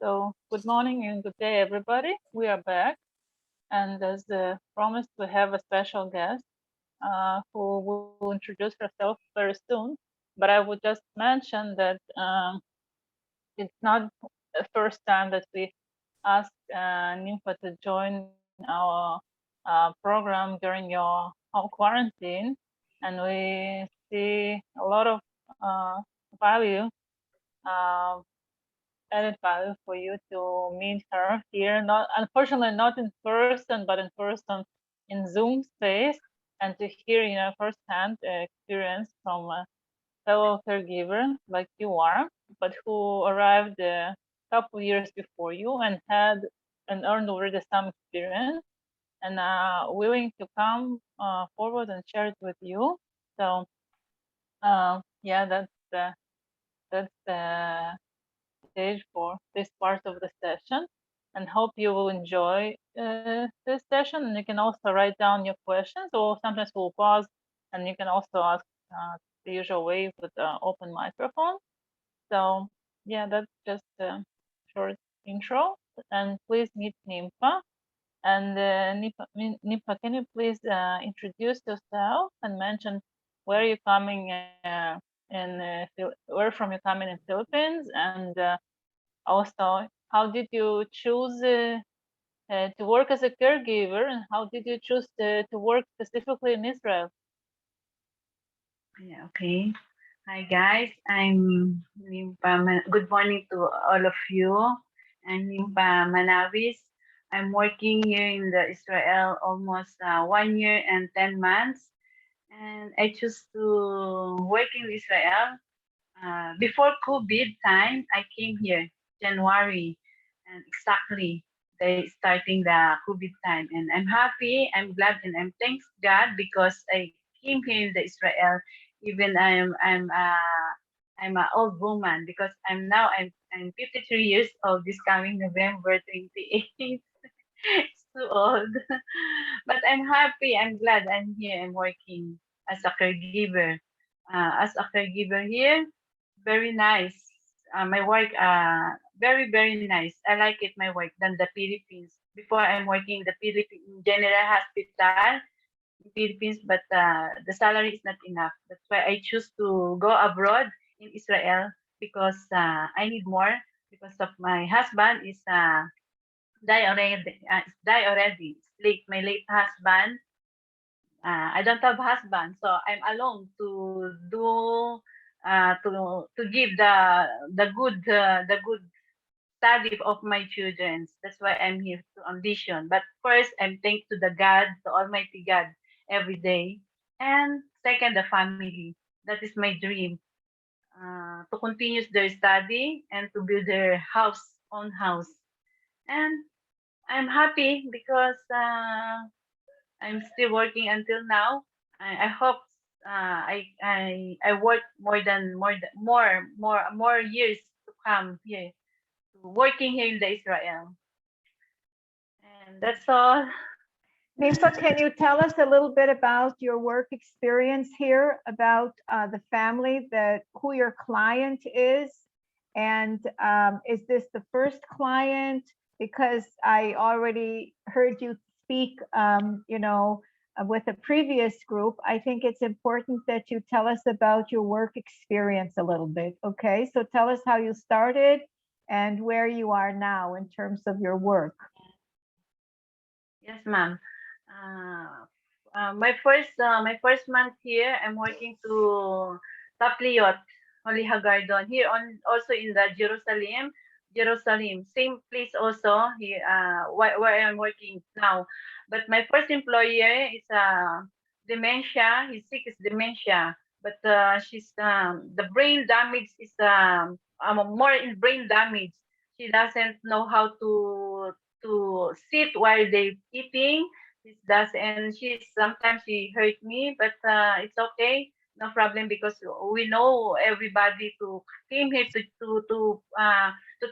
So, good morning and good day, everybody. We are back, and as promised, we have a special guest who will introduce herself very soon. But I would just mention that it's not the first time that we asked Nympha to join our program during your home quarantine, and we see a lot of value uh, added value for you to meet her here. Not unfortunately not in person, but in person in Zoom space, and to hear firsthand experience from a fellow caregiver like you are, but who arrived a couple years before you and had and earned already some experience and willing to come forward and share it with you. So yeah, that's the stage for this part of the session, and hope you will enjoy this session. And you can also write down your questions, or sometimes we'll pause and you can also ask the usual way with open microphone. So yeah, that's just a short intro. And please meet Nympha. And Nympha, can you please introduce yourself and mention where you're coming where from you're coming in Philippines, and also, how did you choose to work as a caregiver, and how did you choose to work specifically in Israel? Yeah, okay. Hi guys, I'm Nimpa. Good morning to all of you. I'm Nimpa Manawis. I'm working here in the Israel almost 1 year and 10 months, and I choose to work in Israel. Before COVID time, I came here January, and exactly they starting the COVID time, and I'm happy, I'm glad, and I'm thanks God because I came here in the Israel. Even I'm an old woman because I'm 53 years old this coming November 28th. It's too old. But I'm happy. I'm glad I'm here. I'm working as a caregiver. As a caregiver here, very nice. My work, very, very nice. I like it, my work, than the Philippines. Before I'm working in the Philippine General Hospital in Philippines, but the salary is not enough. That's why I choose to go abroad in Israel because I need more because of my husband is die already. Die already. It's late. My late husband. I don't have husband, so I'm alone to do to give the good study of my children. That's why I'm here to audition. But first, I'm thank to the God, the Almighty God, every day. And second, the family. That is my dream. To continue their study and to build their own house. And I'm happy because I'm still working until now. I hope I work more years to come here, working here in the Israel. And that's all. Nimfa, can you tell us a little bit about your work experience here, about the family, who your client is, and is this the first client? Because I already heard you speak, with a previous group. I think it's important that you tell us about your work experience a little bit. Okay, so tell us how you started and where you are now in terms of your work. Yes, ma'am. My first month here, I'm working to Tapliot, Holy Hagardon. Here on also in the Jerusalem, same place also here where I'm working now. But my first employer is dementia. He's sick is dementia, but she's the brain damage is more in brain damage. She doesn't know how to sit while they eating. This does, and she sometimes she hurt me, but it's okay, no problem because we know everybody to came here to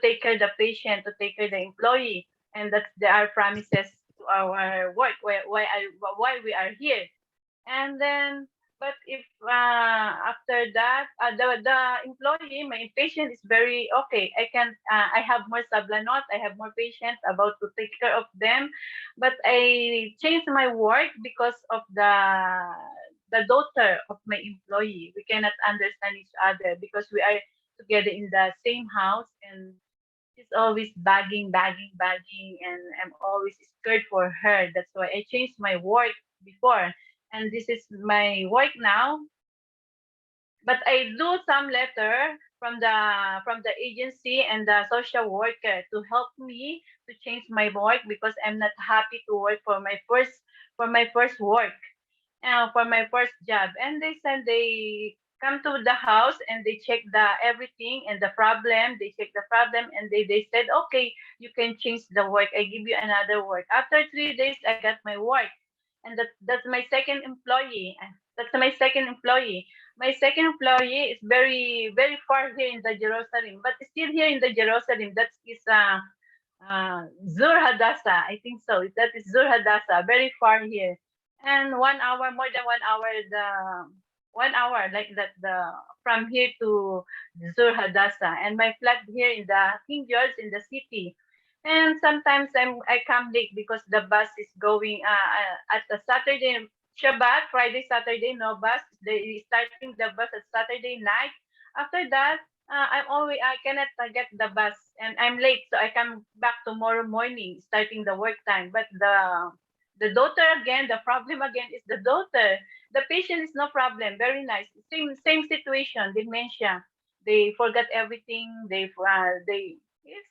take care of the patient, to take care of the employee, and that's there are promises to our work why we are here. And then But if after that, the employee, my patient is very okay. I can I have more sublanot. I have more patients about to take care of them, but I changed my work because of the daughter of my employee. We cannot understand each other because we are together in the same house, and she's always bagging, and I'm always scared for her. That's why I changed my work before, and this is my work now. But I do some letter from the agency and the social worker to help me to change my work because I'm not happy to work for my first work, for my first job. And they said they come to the house and they check the everything and the problem. They check the problem and they said, okay, you can change the work. I give you another work. After 3 days, I got my work, and that's my second employee. That's my second employee. My second employee is very far here in the Jerusalem, but still here in the Jerusalem. That is Zur Hadassah. I think so. That is Zur Hadassah, very far here. And 1 hour, more than 1 hour, 1 hour like that, the from here to Zur Hadassah. And my flat here in the King George in the city. And sometimes I come late because the bus is going at the Saturday Shabbat, Friday, Saturday, no bus. They starting the bus at Saturday night. After that, I cannot get the bus and I'm late, so I come back tomorrow morning, starting the work time. But the daughter again, the problem again is the daughter. The patient is no problem, very nice. Same situation, dementia. They forgot everything. They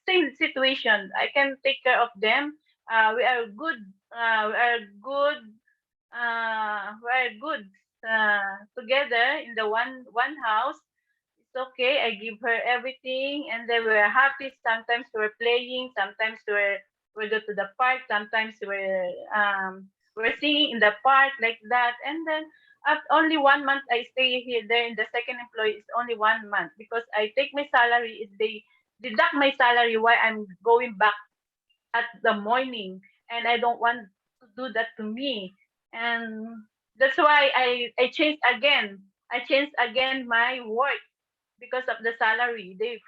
same situation. I can take care of them. We are good. We are good. We're good together in the one house. It's okay. I give her everything, and then we're happy. Sometimes we're playing. Sometimes we go to the park. Sometimes we're singing in the park like that. And then after only 1 month, I stay here. There in the second employee is only 1 month because I take my salary. If they deduct my salary, why I'm going back at the morning, and I don't want to do that to me. And that's why I changed again. I changed again my work because of the salary. They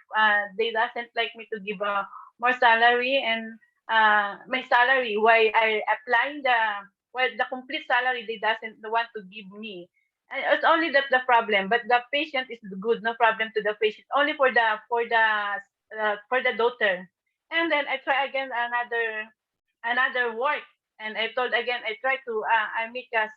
doesn't like me to give more salary, and my salary why I applying the complete salary they doesn't want to give me. And it's only that the problem, but the patient is good, no problem to the patient. Only for the daughter. And then I try again another work, and I told again I try to I make a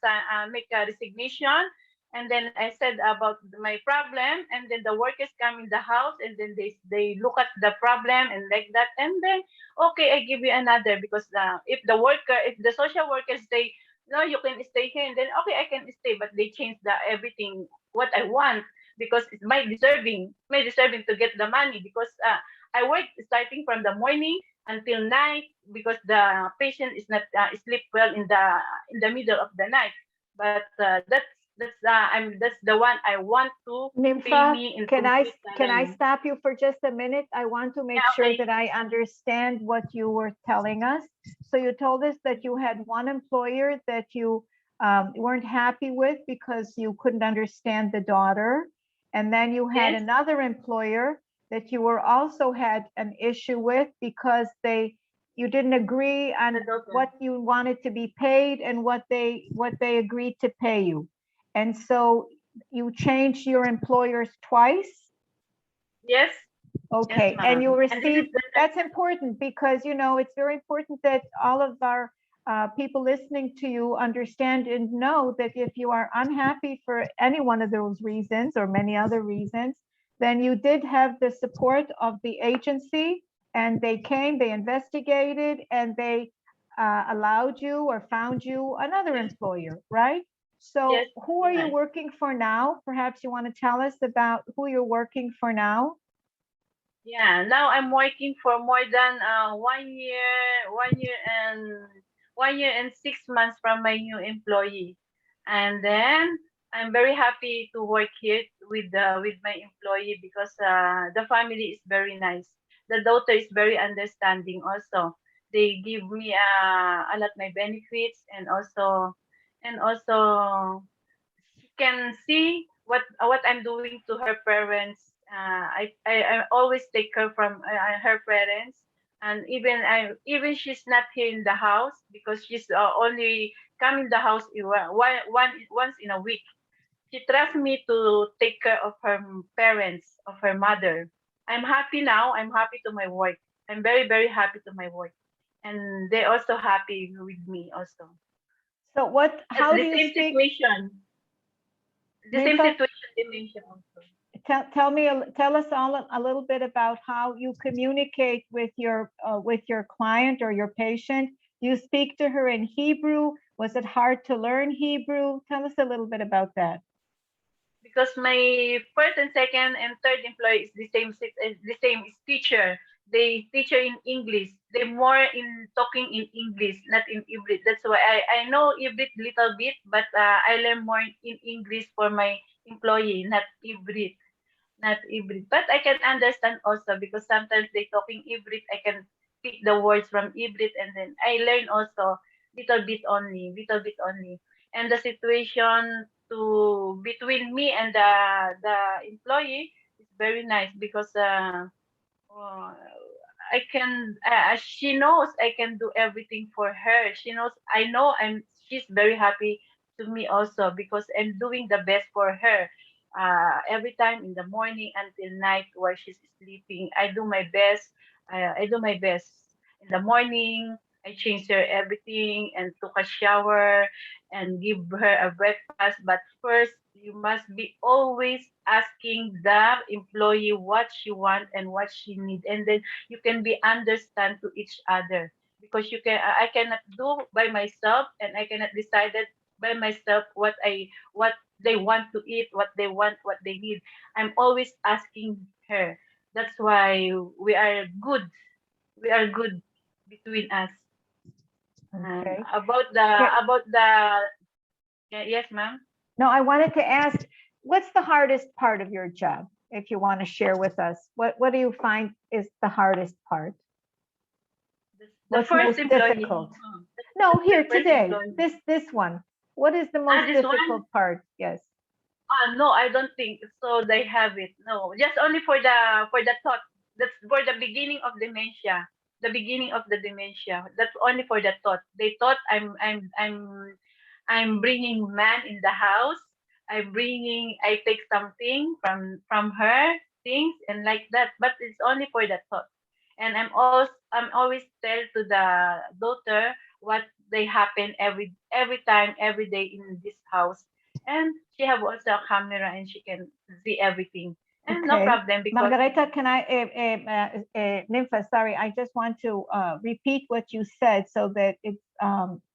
resignation, and then I said about my problem, and then the workers come in the house, and then they look at the problem and like that, and then okay, I give you another because if the social workers say no, you can stay here, and then okay, I can stay, but they change the everything what I want because it's my deserving to get the money because I work starting from the morning until night because the patient is not sleep well in the middle of the night. But that's the one I want to pay Nympha, me in complete can I salary. stop you for just a minute? I want to make Yeah, sure okay. that I understand what you were telling us. So you told us that you had one employer that you weren't happy with because you couldn't understand the daughter. And then you had Yes, another employer that you were also had an issue with because you didn't agree the on daughter. what you wanted to be paid and what they agreed to pay you. And so you changed your employers twice? Yes, yes, Okay, and you ma'am. And this is received, the that's important because, it's very important that all of our people listening to you understand and know that if you are unhappy for any one of those reasons or many other reasons, then you did have the support of the agency and they came, they investigated, and they allowed you or found you another yes, employer, right? yes, So who are you right. working for now? Perhaps you want to tell us about who you're working for now? Yeah, now I'm working for more than 1 year, 1 year and 6 months from my new employee, and then I'm very happy to work here with my employee because the family is very nice. The daughter is very understanding. Also, they give me a lot my benefits, and also can see what I'm doing to her parents. I always take her from her parents, and even she's not here in the house because she's only come in the house once in a week. She trusts me to take care of her parents, of her mother. I'm happy now. I'm happy to my work. I'm very, very happy to my work. And they're also happy with me also. So what, That's how the do you same speak, situation. The same Nympha? situation they mentioned also. Tell me, tell us all a little bit about how you communicate with your client or your patient. You speak to her in Hebrew. Was it hard to learn Hebrew? Tell us a little bit about that. Because my first and second and third employee is the same is teacher. They teacher in English. They more in talking in English, not in Ibrit. That's why I know Ibrit little bit, but I learn more in English for my employee, not Ibrit. Not Ibrit. But I can understand also because sometimes they talking Ibrit. I can pick the words from Ibrit, and then I learn also little bit only. And the situation to between me and the employee is very nice because uh, I can. She knows I can do everything for her. She knows I know I'm. She's very happy to me also because I'm doing the best for her. Every time in the morning until night while she's sleeping, I do my best. I do my best in the morning. I change her everything and took a shower and give her a breakfast. But first, you must be always asking the employee what she want and what she need, and then you can be understand to each other because I cannot do by myself and I cannot decide it by myself what they want to eat, what they want, what they need. I'm always asking her. That's why we are good between us. And Okay. about the yes, ma'am. No, I wanted to ask, what's the hardest part of your job? If you want to share with us, what do you find is the hardest part? The What's first most employee. difficult? No, The here first today, employee. this one. What is the most This one. difficult part? Yes. No, I don't think so. They have it. No, just only for the thought. That's for the beginning of dementia. The beginning of the dementia. That's only for the thought. They thought I'm bringing man in the house. I take something from her things and like that. But it's only for the thought. And I'm always tell to the daughter what they happen every time every day in this house, and she have also a camera and she can see everything and no Okay. problem because Margareta, can I, Nympha, sorry, I just want to repeat what you said so that it's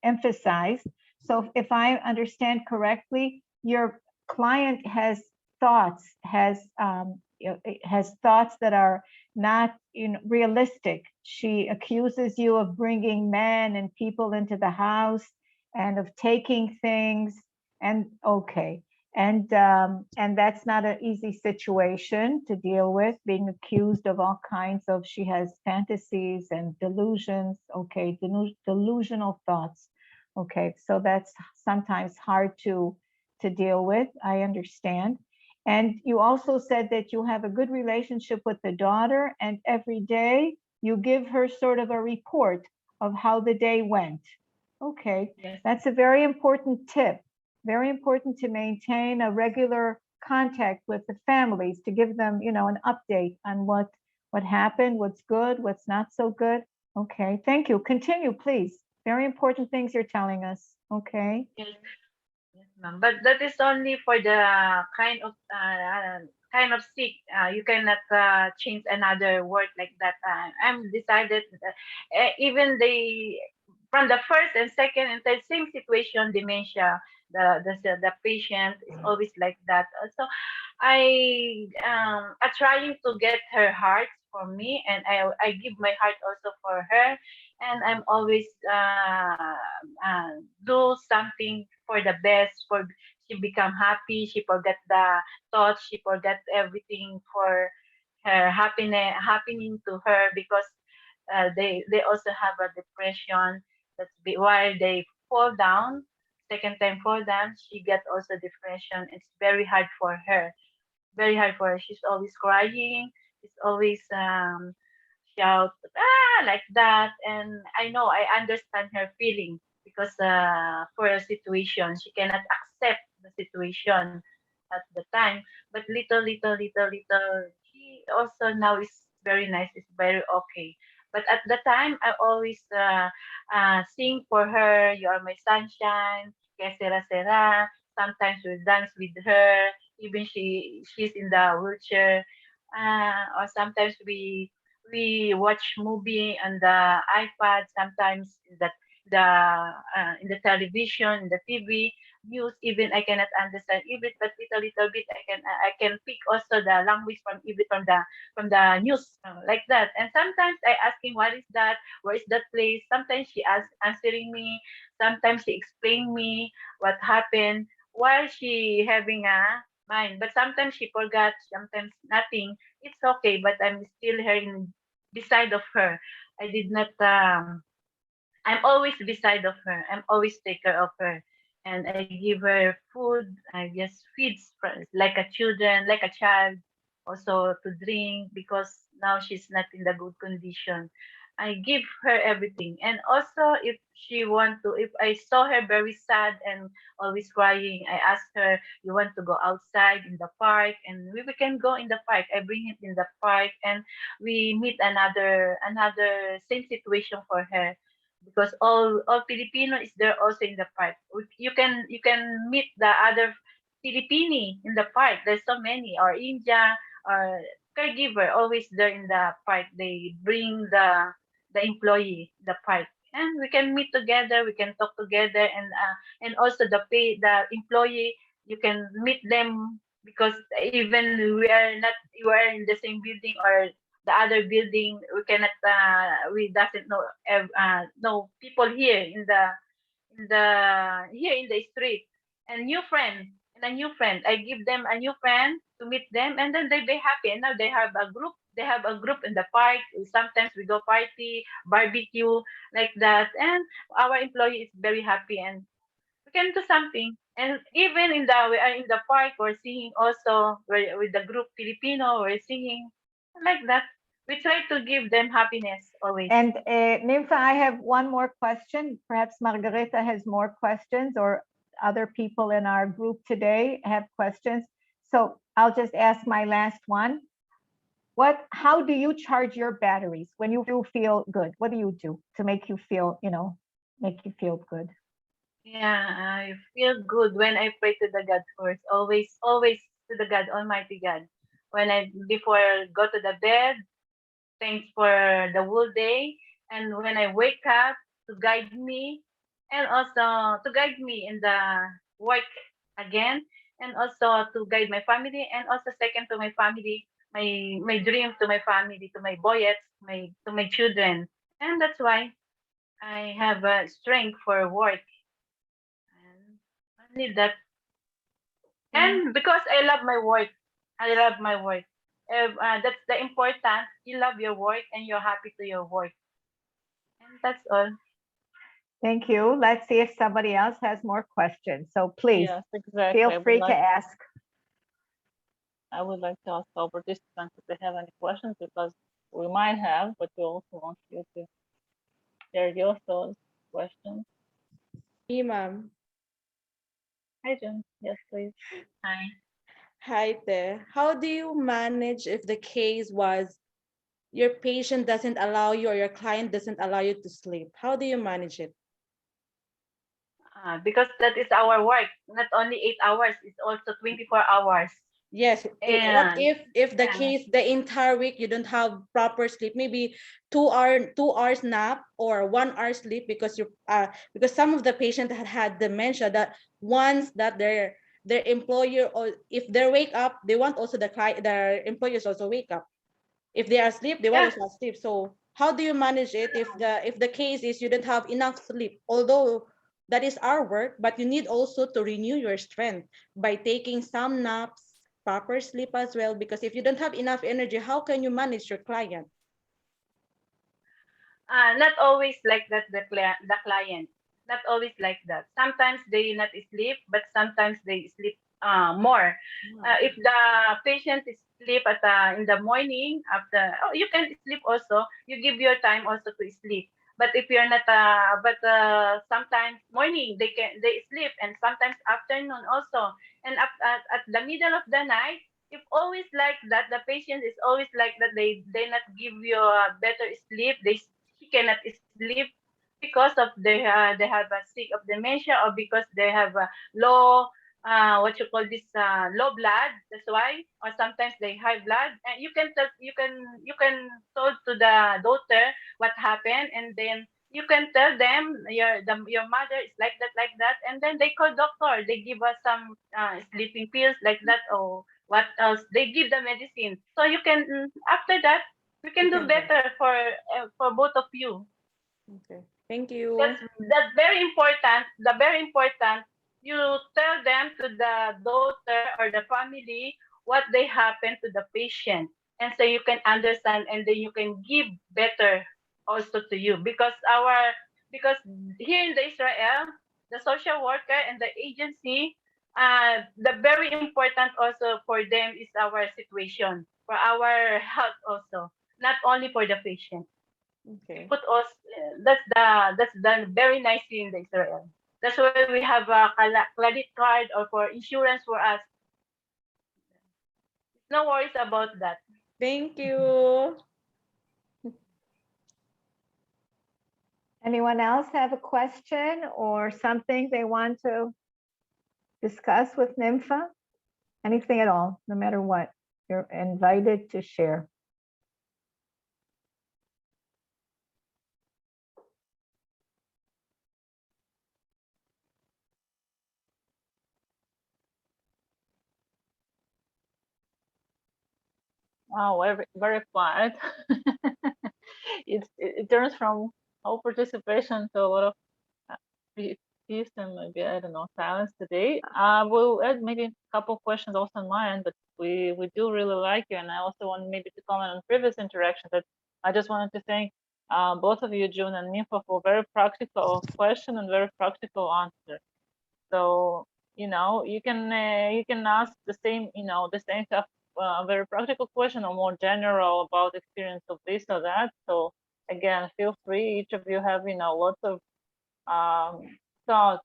emphasized. So if I understand correctly, your client has thoughts, has thoughts that are not realistic. She accuses you of bringing men and people into the house and of taking things. And okay, and that's not an easy situation to deal with, being accused of all kinds of, she has fantasies and delusions, okay, delusional thoughts. Okay, so that's sometimes hard to deal with, I understand. And you also said that you have a good relationship with the daughter, and every day you give her sort of a report of how the day went. Okay, yes, that's a very important tip. Very important to maintain a regular contact with the families to give them, an update on what happened, what's good, what's not so good. Okay, thank you. Continue, please. Very important things you're telling us. Okay. yes, yes, ma'am. But that is only for the kind of sick. You cannot change another word like that. I'm decided even the from the first and second and third same situation dementia. The patient is always like that. So I trying to get her heart for me, and I give my heart also for her, and I'm always do something for the best for she become happy. She forget the thoughts. She forget everything for her happiness happening to her because they also have a depression. Why they fall down. second time for them, she got also depression. It's very hard for her, very hard for her. She's always crying. She's always shout like that. And I know I understand her feeling because for a situation she cannot accept the situation at the time. But little, she also now is very nice. Is very okay. But at the time, I always sing for her. You are my sunshine. Que sera sera. Sometimes we dance with her. Even she's in the wheelchair. Or sometimes we watch movie on the iPad. Sometimes in the television, in the TV news. Even I cannot understand even but little bit. I can pick also the language from even from the news like that. And sometimes I asking what is that? Where is that place? Sometimes she answering me. Sometimes she explain me what happened while she having a mind. But sometimes she forgot. Sometimes nothing. It's okay, but I'm still here beside of her. I did not. I'm always beside of her. I'm always take care of her, and I give her food. I just feeds like a children, like a child, also to drink because now she's not in the good condition. I give her everything, and also if she want to, if I saw her very sad and always crying, I ask her, "You want to go outside in the park?" And we can go in the park. I bring it in the park, and we meet another same situation for her because all Filipino is there also in the park. You can meet the other Filipini in the park. There's so many or India or caregiver always there in the park. They bring the employee the park. And we can meet together, we can talk together, and also the employee you can meet them because even we are not you are in the same building or the other building we doesn't know people here in the here in the street and new friend and a new friend I give them a new friend to meet them and then they be happy and now they have a group in the park. Sometimes we go party barbecue like that and our employee is very happy and we can do something. And even we are in the park, we're singing also with the group Filipino, we're singing like that. We try to give them happiness always. And Nympha, I have one more question. Perhaps Margareta has more questions or other people in our group today have questions. So I'll just ask my last one. How do you charge your batteries when you feel good? What do you do to make you feel, make you feel good? Yeah, I feel good when I pray to the God first. Always to the God, Almighty God. When I before go to the bed, thanks for the whole day. And when I wake up to guide me and also to guide me in the work again and also to guide my family and also second to my family, my dream to my family, to my boys, my children. And that's why I have a strength for work and I need that. And because I love my work, I love my work. That's the important. You love your work and you're happy to your work. And that's all. Thank you. Let's see if somebody else has more questions. So please Yes, exactly. feel free to ask. I would like to ask our participants if they have any questions because we might have, but we also want you to share your thoughts, questions. Me, ma'am. Hi, Jim. Yes, please. Hi. Hi there. How do you manage if the case was your patient doesn't allow you or your client doesn't allow you to sleep? How do you manage it? Because that is our work. Not only 8 hours, it's also 24 hours. Yes. What And if the yeah, case the entire week you don't have proper sleep? Maybe 2 hours nap or 1 hour sleep because some of the patient had dementia that once that their employer or if they wake up, they want also their employers also wake up. If they are asleep, they want yeah. us to sleep. So how do you manage it if the case is you don't have enough sleep? Although that is our work, but you need also to renew your strength by taking some naps, proper sleep as well. Because if you don't have enough energy, how can you manage your client? Not always like that the client. not always like that. Sometimes they not sleep, but sometimes they sleep more. If the patient is sleep at in the morning after, oh, you can sleep also. You give your time also to sleep. But if you're not, but sometimes morning they sleep, and sometimes afternoon also, and at the middle of the night, if always like that, the patient is always like that. They not give you a better sleep. He cannot sleep because of they have a sick of dementia, or because they have a low what you call this low blood. That's why, or sometimes they high blood, and you can tell to the doctor what happened, and then you can tell them your mother is like that, and then they call doctor. They give us some sleeping pills like that, or what else. They give the medicine, so you can after that we You can do can go. better for both of you. Okay. Thank that's you. that's very important. The very important, you tell them to the daughter or the family what they happen to the patient, and so you can understand, and then you can give better also to you, because here in the Israel, the social worker and the agency, the very important also for them is our situation, for our health also, not only for the patient. We Okay. put us, that's the very nice thing in the Israel. That's why we have a credit card or for insurance for us. No worries about that. Thank you. Anyone else have a question or something they want to discuss with Nympha? Anything at all, no matter what, you're invited to share. Wow, very quiet. It turns from whole participation to a lot of uh, peace and maybe, I don't know, silence today. We'll add maybe a couple questions also on my end, but we do really like you, and I also want maybe to comment on previous interactions. That I just wanted to thank both of you, June and Nifa, for very practical question and very practical answer. So you can ask the same the same stuff, very practical question or more general about experience of this or that. So again, feel free. Each of you have lots of thoughts,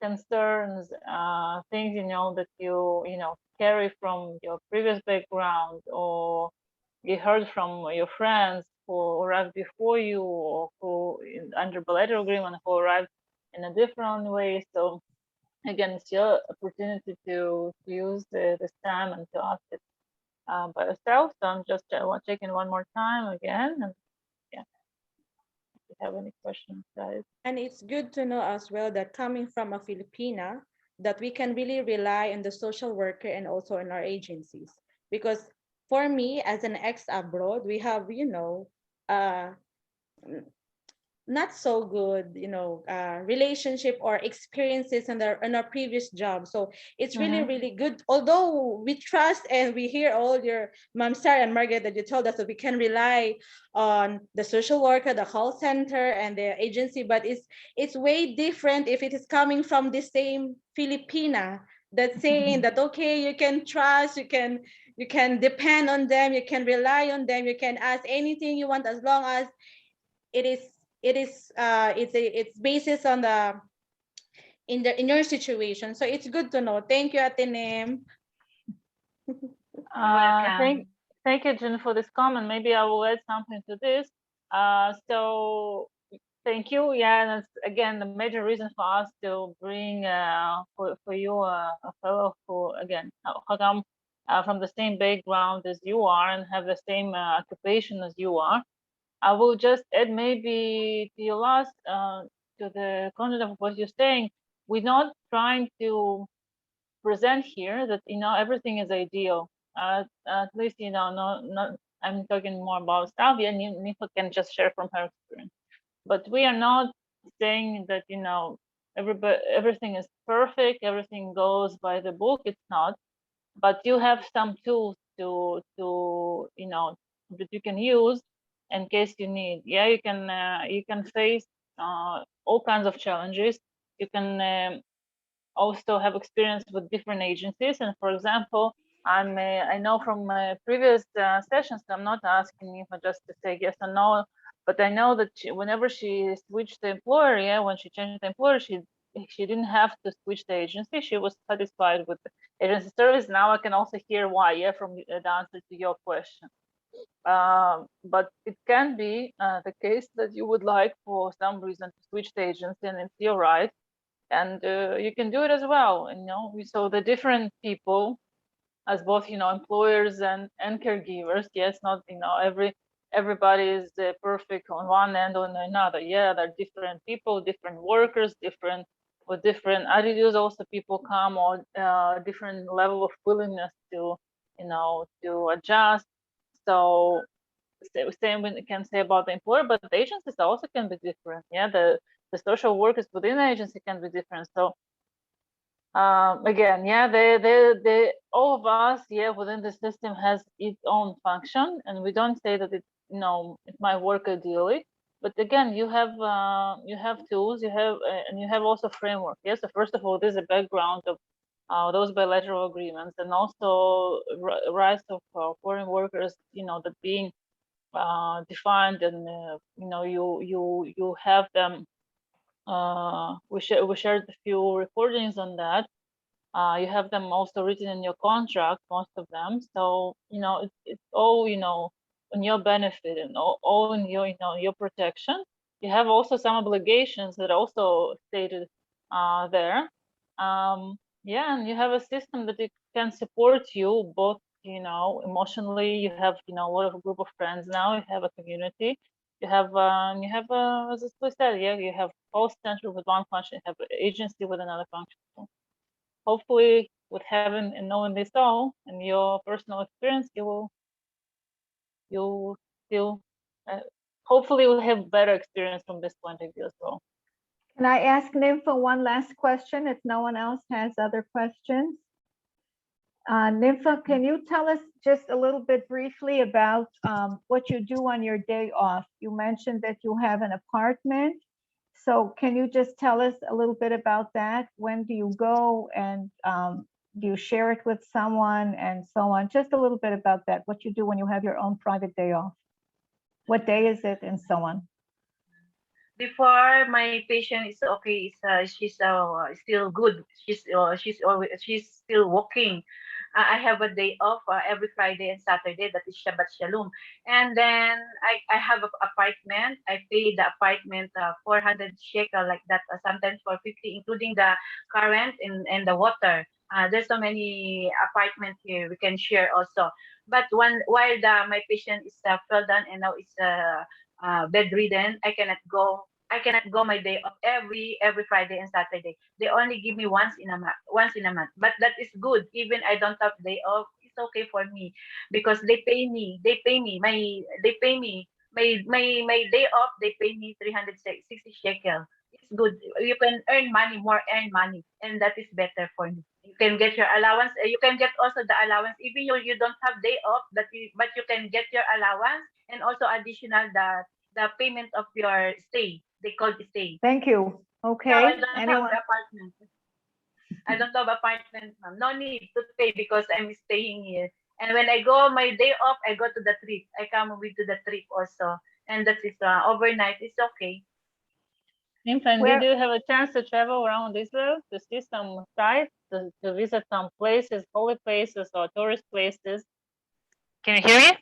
concerns, things that you carry from your previous background, or you heard from your friends who arrived before you, or who under bilateral agreement who arrived in a different way. So again, it's your opportunity to use this time and to ask it by yourself. So I'm just checking one more time again, and yeah, if you have any questions, guys. And it's good to know as well that coming from a Filipina, that we can really rely on the social worker and also in our agencies. Because for me, as an ex abroad, we have, uh, not so good relationship or experiences in our previous job. So it's really Mm-hmm. really good, although we trust and we hear all your Mom Sarah and Margaret that you told us that we can rely on the social worker, the call center, and the agency, but it's way different if it is coming from the same Filipina that's saying that okay, you can trust, you can depend on them, you can rely on them, you can ask anything you want as long as it is it's basis on the in your situation. So it's good to know. Thank you, Atenem. You're welcome. Thank you, Jen, for this comment. Maybe I will add something to this. So thank you. Yeah, and it's again the major reason for us to bring for you a fellow who again how come from the same background as you are and have the same occupation as you are. I will just add maybe to your last to the content of what you're saying. We're not trying to present here that everything is ideal. At least no, not I'm talking more about Salvia, and Nifa can just share from her experience. But we are not saying that everything is perfect, everything goes by the book. It's not. But you have some tools to that you can use in case you need. Yeah, you can face all kinds of challenges. You can also have experience with different agencies. And for example, I know from my previous sessions, I'm not asking if I just to say yes or no, but I know that whenever she switched the employer, yeah, when she changed the employer, she didn't have to switch the agency. She was satisfied with the agency service. Now I can also hear why, yeah, from the answer to your question. But it can be the case that you would like for some reason to switch the agency, and it's your right, and you can do it as well. So the different people as both employers and caregivers. Yes, not everybody is perfect on one end or on another. Yeah, there are different people, different workers, different with different attitudes. Also, people come or different level of willingness to to adjust. So same we can say about the employer, but the agencies also can be different. Yeah, the social workers within the agency can be different. So again, yeah, they all of us, yeah, within the system has its own function, and we don't say that it might work ideally, but again, you have tools, you have and you have also framework. Yes, so first of all, there's a background of those bilateral agreements, and also rights of foreign workers, that being defined, and you have them. We shared a few recordings on that. You have them also written in your contract, most of them. So it's all on your benefit, and all in your your protection. You have also some obligations that are also stated there. Yeah, and you have a system that it can support you both emotionally. You have a lot of group of friends now. You have a community. As I said, yeah, you have call center with one function. You have an agency with another function. So hopefully, with having and knowing this all and your personal experience, you'll still uh, hopefully will have better experience from this point of view as well. Can I ask Nympha one last question if no one else has other questions? Nympha, can you tell us just a little bit briefly about what you do on your day off? You mentioned that you have an apartment. So can you just tell us a little bit about that? When do you go, and do you share it with someone, and so on? Just a little bit about that, what you do when you have your own private day off. What day is it, and so on? Before my patient is okay, she's still good. She's still walking. I have a day off every Friday and Saturday. That is Shabbat Shalom. And then I have an apartment. I pay the apartment 400 shekel like that, sometimes 450, including the current and the water. There's so many apartments here we can share also. But while my patient is fell down and now is bedridden, I cannot go my day off every Friday and Saturday. They only give me once in a month. But that is good. Even I don't have day off, it's okay for me because they pay me. They pay me my day off. They pay me 360 shekel. It's good. You can earn money, and that is better for me. You can get your allowance. You can get also the allowance. Even you don't have day off, but you can get your allowance and also additional the payment of your stay. They call it stay. Thank you. Now I Okay. don't have Anyone? apartment. I don't have apartment, ma'am. No need to pay because I'm staying here. And when I go my day off, I go to the trip. I come with to the trip also, and that is overnight. It's okay. Infant, did Where? you have a chance to travel around Israel to see some sites, to visit some places, holy places or tourist places? Can you hear me?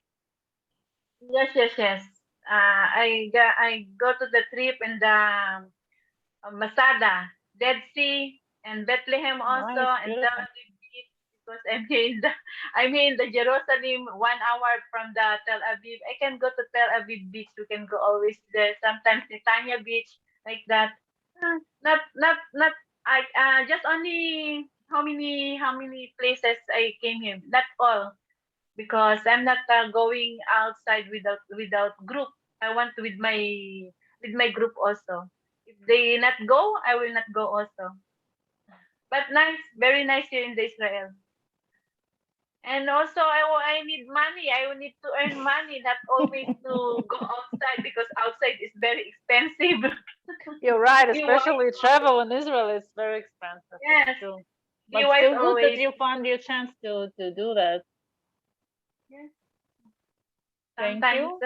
Yes, yes, yes. I go to the trip in the Masada, Dead Sea, and Bethlehem also, Nice, and Tel beautiful. Aviv beach because I'm in the Jerusalem 1 hour from the Tel Aviv. I can go to Tel Aviv beach. We can go always there. Sometimes Netanya beach like that. Not. I just only how many places I came here. Not all because I'm not going outside without group. I want with my group also. If they not go, I will not go also. But nice, very nice here in the Israel. And also, I need money. I will need to earn money, not always to go outside because outside is very expensive. You're right, Be wise especially travel in Israel is very expensive. It's Yes, true. be But wise still good that always. you found your chance to do that. Yes, Thank sometimes. you.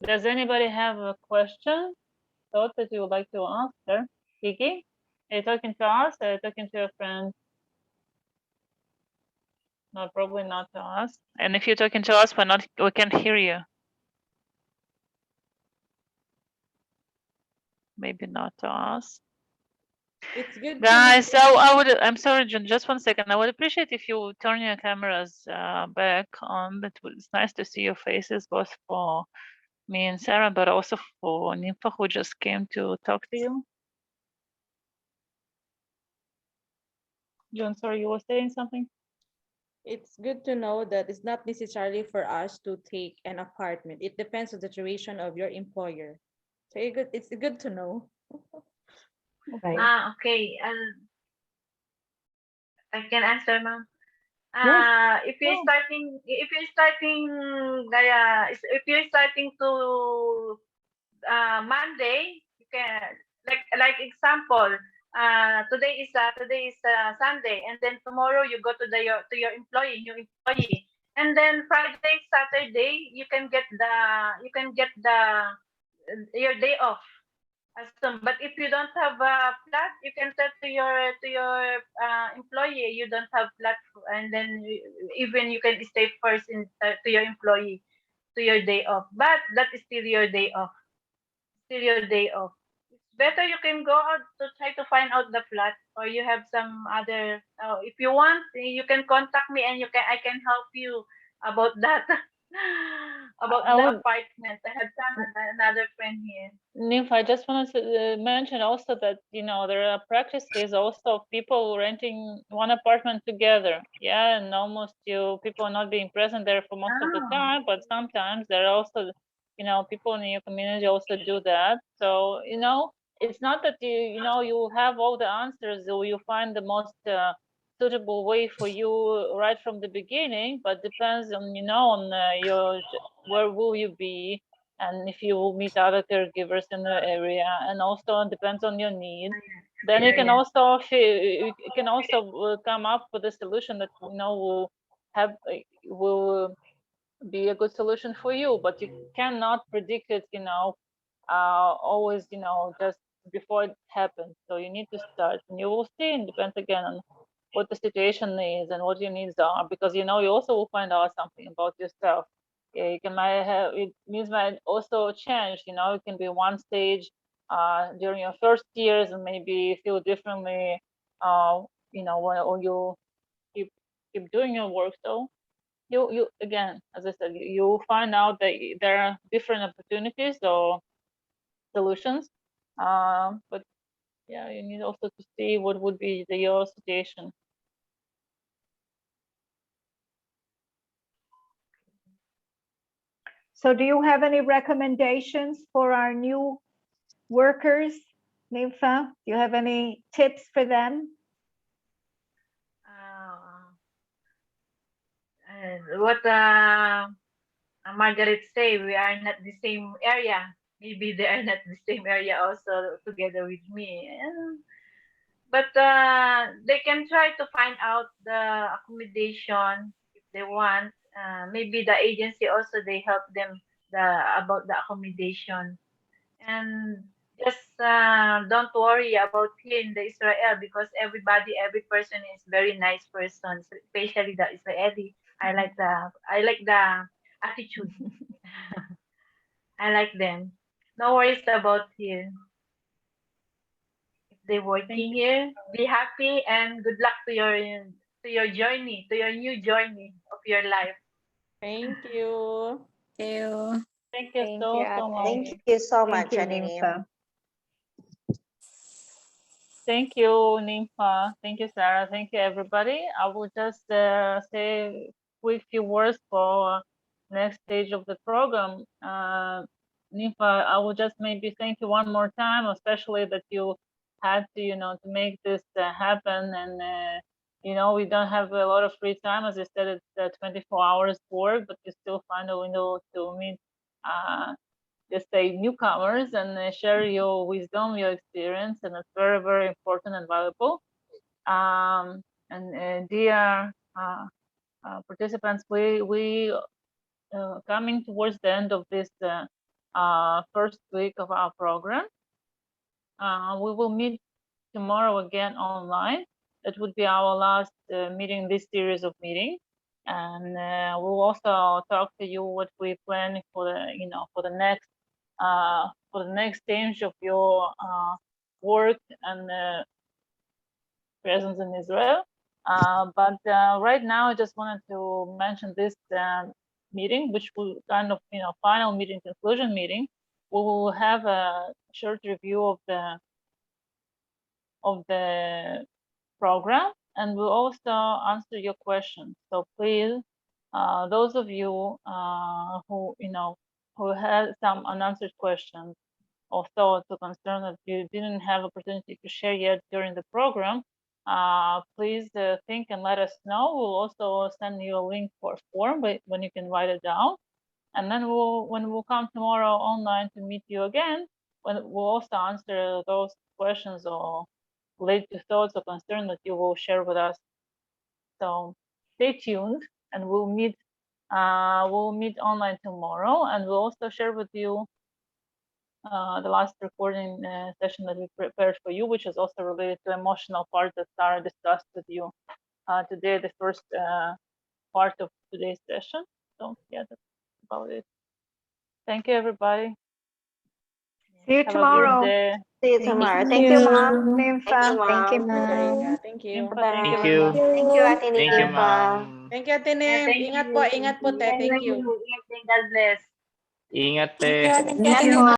Does anybody have a question, thought that you would like to ask her? Kiki, are you talking to us or are you talking to your friend? No, probably not to us. And if you're talking to us, we can't hear you. Maybe not to us. It's good to Guys, so know. I'm sorry, just 1 second. I would appreciate if you turn your cameras back on. It's nice to see your faces, both for me and Sarah, but also for Nympha, who just came to talk to you. John, sorry, you were saying something? It's good to know that it's not necessarily for us to take an apartment. It depends on the duration of your employer. So it's good to know. Right. Okay. I can answer, ma'am. Yes. If you're Oh. starting to Monday, you can like example. Today is Sunday, and then tomorrow you go to your employee, new employee, and then Friday, Saturday, you can get the your day off as soon. But if you don't have a flat, you can tell to your employee you don't have flat, and then even you can stay first to your employee to your day off. But that is still your day off. Still your day off. It's better you can go out to try to find out the flat, or you have some other. If you want, you can contact me, and I can help you about that. About I the would, apartment. I have another friend here. Nymph, I just wanted to mention also that, there are practices also of people renting one apartment together. Yeah, and almost people are not being present there for most of the Oh. time, but sometimes there are also, people in your community also do that. So, it's not that you have all the answers or you find the most suitable way for you right from the beginning, but depends on, on your, where will you be, and if you will meet other caregivers in the area, and also it depends on your needs. Then you can Area. also come up with a solution that will have will be a good solution for you. But you cannot predict it, always, just before it happens. So you need to start, and you will see. And depends again on what the situation is and what your needs are, because you also will find out something about yourself. Yeah, you can might have it needs might also change. It can be one stage during your first years, and maybe feel differently. When you keep doing your work. So you again, as I said, you find out that there are different opportunities or solutions. But yeah, you need also to see what would be your situation. So do you have any recommendations for our new workers, Nympha? Do you have any tips for them? What Margaret say, we are not the same area. Maybe they are not the same area also together with me. But they can try to find out the accommodation if they want. Maybe the agency also they help them about the accommodation. And just don't worry about here in the Israel, because every person is very nice person, especially the Israeli. I like the attitude. I like them. No worries about here. If they're Thank working you. here, be happy and good luck to your journey, to your new journey of your life. Thank you. You. Thank you Thank you, so much. Ate. Thank you so Thank much, you, Anini. Nympha. Thank you, Nympha. Thank you, Sarah. Thank you, everybody. I will just say a quick few words for next stage of the program. Nympha, I will just maybe thank you one more time, especially that you had to make this happen. And, we don't have a lot of free time. As I said, it's 24 hours work, but you still find a window to meet just say newcomers and share your wisdom, your experience, and it's very, very important and valuable. And dear participants, we coming towards the end of this first week of our program. We will meet tomorrow again online. It would be our last meeting, this series of meetings, and we'll also talk to you what we plan for the for the next stage of your work and presence in Israel. But right now, I just wanted to mention this meeting, which will kind of final meeting, conclusion meeting. We will have a short review of the program, and we'll also answer your questions. So please, those of you who had some unanswered questions or thoughts or concerns that you didn't have opportunity to share yet during the program, please think and let us know. We'll also send you a link for a form when you can write it down. And then when we'll come tomorrow online to meet you again, we'll also answer those questions or related thoughts or concerns that you will share with us. So stay tuned, and we'll meet online tomorrow, and we'll also share with you the last recording session that we prepared for you, which is also related to emotional part that Sarah discussed with you today, the first part of today's session. So yeah, that's about it. Thank you, everybody. See you Have a good tomorrow. day. See you tomorrow. Thank you, Mom. Nympha. Thank you, Thank you, Mom. Yeah, thank you. Nympha, Bye. thank you Thank very you. much. Thank you, Ate Thank you, Nympha. ma'am. Thank you, Ate Yeah, Nem. thank Ingat you. po, Thank ingat po, you. te. Thank Thank you. you. God bless. Ingat, te. Thank you, Mom.